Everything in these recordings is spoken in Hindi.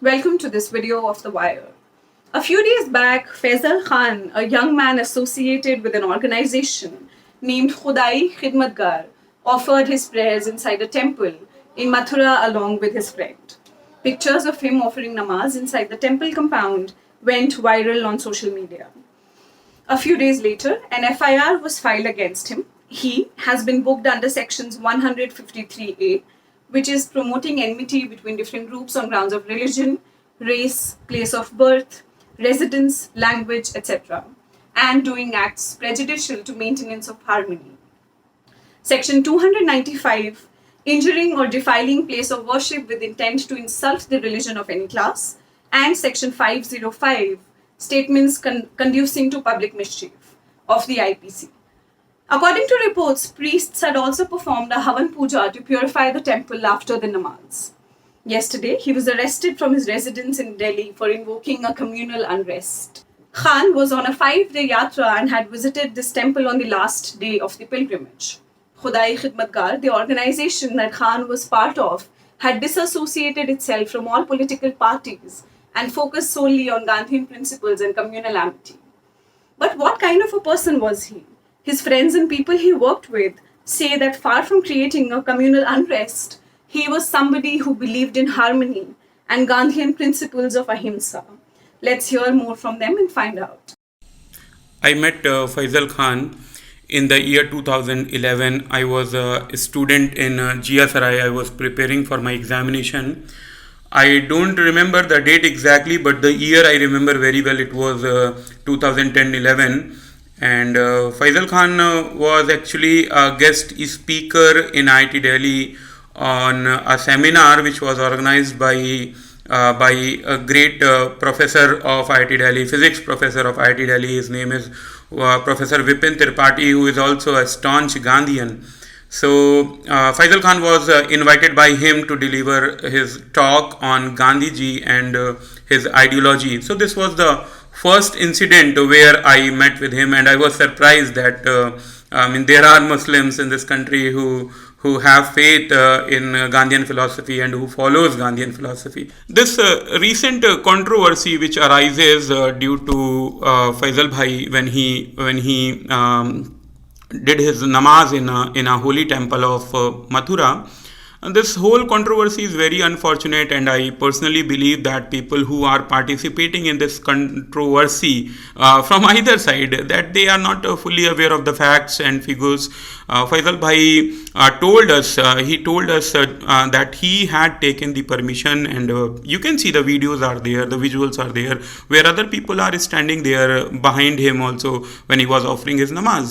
Welcome to this video of The Wire. A few days back, Faisal Khan, a young man associated with an organization named Khudai Khidmatgar, offered his prayers inside a temple in Mathura along with his friend. Pictures of him offering namaz inside the temple compound went viral on social media. A few days later, an FIR was filed against him. He has been booked under sections 153A, which is promoting enmity between different groups on grounds of religion, race, place of birth, residence, language, etc., and doing acts prejudicial to maintenance of harmony. Section 295, injuring or defiling place of worship with intent to insult the religion of any class, and Section 505, statements conducing to public mischief of the IPC. According to reports, priests had also performed a Havan Puja to purify the temple after the namaz. Yesterday, he was arrested from his residence in Delhi for invoking a communal unrest. Khan was on a 5-day yatra and had visited this temple on the last day of the pilgrimage. Khudai Khidmatgar, the organization that Khan was part of, had disassociated itself from all political parties and focused solely on Gandhian principles and communal amity. But what kind of a person was he? His friends and people he worked with say that far from creating a communal unrest, he was somebody who believed in harmony and Gandhian principles of ahimsa. Let's hear more from them and find out. I met Faisal Khan in the year 2011. I was a student in Jia Sarai. I was preparing for my examination. I don't remember the date exactly, but the year I remember very well. It was 2010-11. And Faisal Khan was actually a guest speaker in IIT Delhi on a seminar which was organized by a great professor of IIT Delhi, physics professor of IIT Delhi. His name is Professor Vipin Tripathi, who is also a staunch Gandhian. So Faisal Khan was invited by him to deliver his talk on Gandhiji and his ideology. So this was the first incident where I met with him, and I was surprised that there are Muslims in this country who have faith in Gandhian philosophy and who follows Gandhian philosophy. This recent controversy which arises due to Faisal Bhai when he did his namaz in a holy temple of Mathura. This whole controversy is very unfortunate, and I personally believe that people who are participating in this controversy from either side, that they are not fully aware of the facts and figures. Faisal Bhai told us that he had taken the permission, and you can see the videos are there, the visuals are there, where other people are standing there behind him also when he was offering his namaz.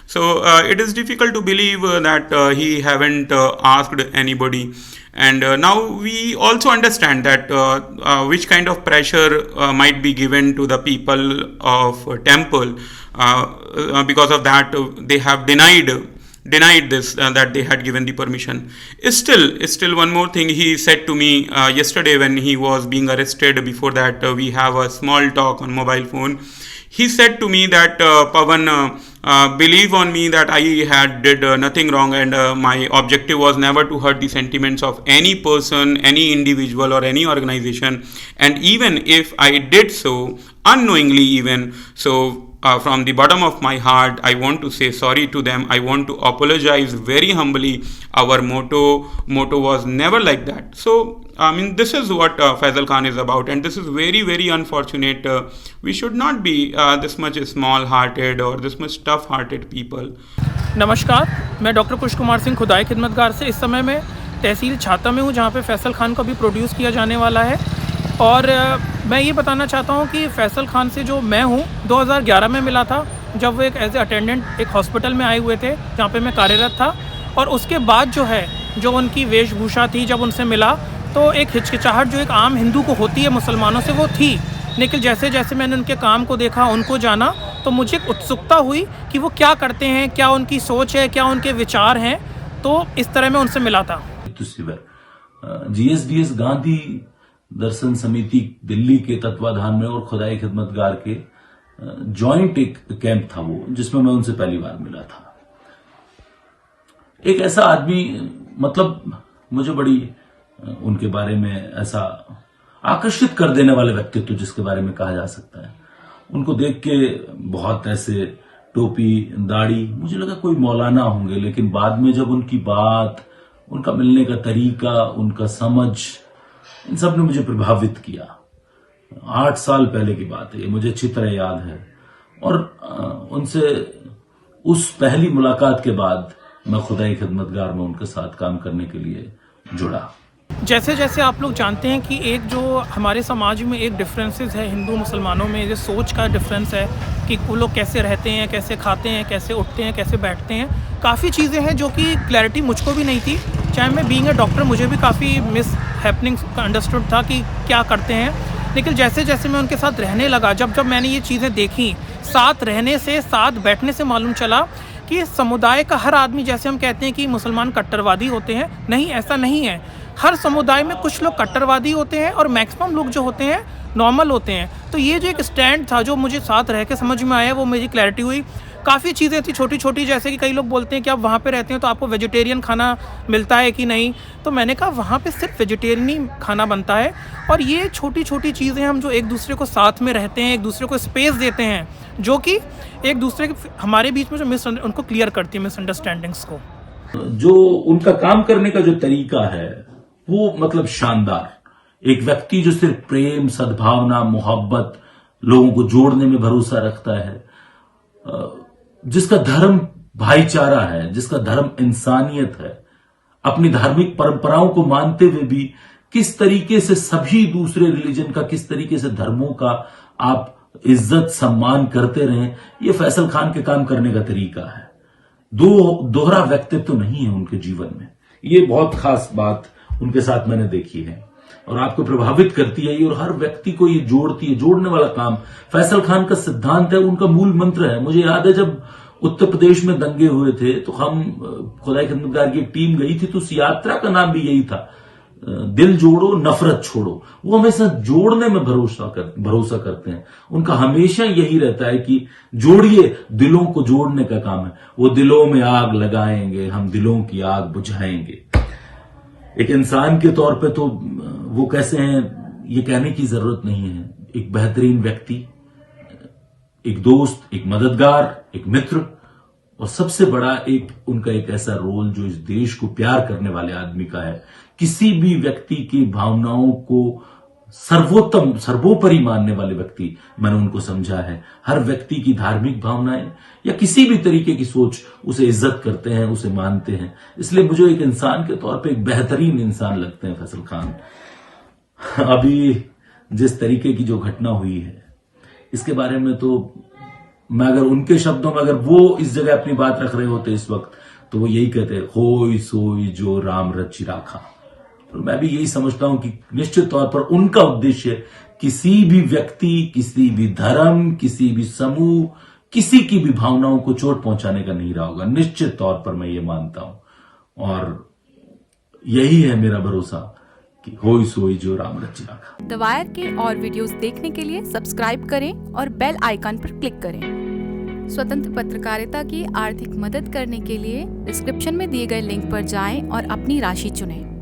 So it is difficult to believe that he haven't asked anybody. And now we also understand that which kind of pressure might be given to the people of temple. Because of that, they have denied this, that they had given the permission. Still one more thing he said to me yesterday when he was being arrested. Before that, we have a small talk on mobile phone. He said to me that Pawan, believe on me that I had did nothing wrong, and my objective was never to hurt the sentiments of any person, any individual or any organization. And even if I did so unknowingly, even so, from the bottom of my heart, I want to say sorry to them. I want to apologize very humbly. Our motto was never like that. So this is what Faisal Khan is about, and this is very, very unfortunate. We should not be this much small-hearted or this much tough-hearted people. नमस्कार, मैं डॉक्टर कुश कुमार सिंह खुदाई खिदमतगार से इस समय में तहसील छाता में हूँ, जहाँ पे फैसल खान को भी प्रोड्यूस किया जाने वाला है। और मैं ये बताना चाहता हूँ कि फैसल खान से जो मैं हूँ 2011 में मिला था, जब वो एक एज ए अटेंडेंट एक हॉस्पिटल में आए हुए थे जहाँ पे मैं कार्यरत था। और उसके बाद जो है, जो उनकी वेशभूषा थी, जब उनसे मिला तो एक हिचकिचाहट जो एक आम हिंदू को होती है मुसलमानों से, वो थी। लेकिन जैसे जैसे मैंने उनके काम को देखा, उनको जाना, तो मुझे एक उत्सुकता हुई कि वो क्या करते हैं, क्या उनकी सोच है, क्या उनके विचार हैं। तो इस तरह मैं उनसे मिला था। GSBS गांधी दर्शन समिति दिल्ली के तत्वाधान में और खुदाई खिदमतगार के जॉइंट एक कैंप था वो, जिसमें मैं उनसे पहली बार मिला था। एक ऐसा आदमी, मतलब मुझे बड़ी उनके बारे में ऐसा आकर्षित कर देने वाले व्यक्तित्व जिसके बारे में कहा जा सकता है। उनको देख के बहुत ऐसे टोपी दाढ़ी, मुझे लगा कोई मौलाना होंगे, लेकिन बाद में जब उनकी बात, उनका मिलने का तरीका, उनका समझ, इन सब ने मुझे प्रभावित किया। 8 साल पहले की बात है, ये मुझे अच्छी तरह याद है। और उनसे उस पहली मुलाकात के बाद मैं खुदाई खिदमतगार में उनके साथ काम करने के लिए जुड़ा। जैसे जैसे आप लोग जानते हैं कि एक जो हमारे समाज में एक डिफरेंसेस है हिंदू मुसलमानों में, जो सोच का डिफरेंस है कि वो लोग कैसे रहते हैं, कैसे खाते हैं, कैसे उठते हैं, कैसे बैठते हैं, काफ़ी चीज़ें हैं जो कि क्लैरिटी मुझको भी नहीं थी। चाहे मैं बीइंग अ डॉक्टर, मुझे भी काफ़ी मिस हैपनिंग अंडरस्टूड था कि क्या करते हैं। लेकिन जैसे जैसे मैं उनके साथ रहने लगा, जब मैंने ये चीज़ें देखी, साथ रहने से, साथ बैठने से मालूम चला कि समुदाय का हर आदमी, जैसे हम कहते हैं कि मुसलमान कट्टरवादी होते हैं, नहीं, ऐसा नहीं है। हर समुदाय में कुछ लोग कट्टरवादी होते हैं और मैक्सिमम लोग जो होते हैं नॉर्मल होते हैं। तो ये जो एक स्टैंड था जो मुझे साथ रह के समझ में आया, वो मेरी क्लैरिटी हुई। काफ़ी चीज़ें थी छोटी छोटी, जैसे कि कई लोग बोलते हैं कि आप वहाँ पे रहते हैं तो आपको वेजिटेरियन खाना मिलता है कि नहीं, तो मैंने कहा वहाँ पे सिर्फ वेजिटेरियन ही खाना बनता है। और ये छोटी छोटी चीज़ें हम जो एक दूसरे को साथ में रहते हैं, एक दूसरे को स्पेस देते हैं, जो कि एक दूसरे के हमारे बीच में जो उनको क्लियर करती है मिसअंडरस्टैंडिंग्स को। जो उनका काम करने का जो तरीका है वो मतलब शानदार। एक व्यक्ति जो सिर्फ प्रेम, सद्भावना, मोहब्बत, लोगों को जोड़ने में भरोसा रखता है, जिसका धर्म भाईचारा है, जिसका धर्म इंसानियत है, अपनी धार्मिक परंपराओं को मानते हुए भी किस तरीके से सभी दूसरे रिलीजन का, किस तरीके से धर्मों का आप इज्जत सम्मान करते रहें, ये फैसल खान के काम करने का तरीका है। दोहरा व्यक्तित्व तो नहीं है उनके जीवन में। ये बहुत खास बात उनके साथ मैंने देखी है और आपको प्रभावित करती है ये, और हर व्यक्ति को ये जोड़ती है। जोड़ने वाला काम फैसल खान का सिद्धांत है, उनका मूल मंत्र है। मुझे याद है जब उत्तर प्रदेश में दंगे हुए थे तो हम खुदाई खिदमतगार की एक टीम गई थी, तो उस यात्रा का नाम भी यही था, दिल जोड़ो नफरत छोड़ो। वो हमेशा जोड़ने में भरोसा करते हैं। उनका हमेशा यही रहता है कि जोड़िए, दिलों को जोड़ने का काम है। वो दिलों में आग लगाएंगे, हम दिलों की आग बुझाएंगे। एक इंसान के तौर पे तो वो कैसे हैं ये कहने की जरूरत नहीं है। एक बेहतरीन व्यक्ति, एक दोस्त, एक मददगार, एक मित्र, और सबसे बड़ा उनका एक ऐसा रोल जो इस देश को प्यार करने वाले आदमी का है। किसी भी व्यक्ति की भावनाओं को सर्वोपरि मानने वाले व्यक्ति मैंने उनको समझा है। हर व्यक्ति की धार्मिक भावनाएं या किसी भी तरीके की सोच, उसे इज्जत करते हैं, उसे मानते हैं। इसलिए मुझे एक इंसान के तौर पे एक बेहतरीन इंसान लगते हैं फैसल खान। अभी जिस तरीके की जो घटना हुई है इसके बारे में तो मैं अगर उनके शब्दों में, अगर वो इस जगह अपनी बात रख रहे होते इस वक्त, तो वो यही कहते, होय सोई जो राम रचि राखा। और मैं भी यही समझता हूं कि निश्चित तौर पर उनका उद्देश्य किसी भी व्यक्ति, किसी भी धर्म, किसी भी समूह, किसी की भी भावनाओं को चोट पहुंचाने का नहीं रहा होगा। निश्चित तौर पर मैं ये मानता हूं और यही है मेरा भरोसा कि होय सोई जो राम रचि राखा। द वायर के और वीडियोस देखने के लिए सब्सक्राइब करें और बेल आइकन पर क्लिक करें। स्वतंत्र पत्रकारिता की आर्थिक मदद करने के लिए डिस्क्रिप्शन में दिए गए लिंक पर जाएं और अपनी राशि चुनें।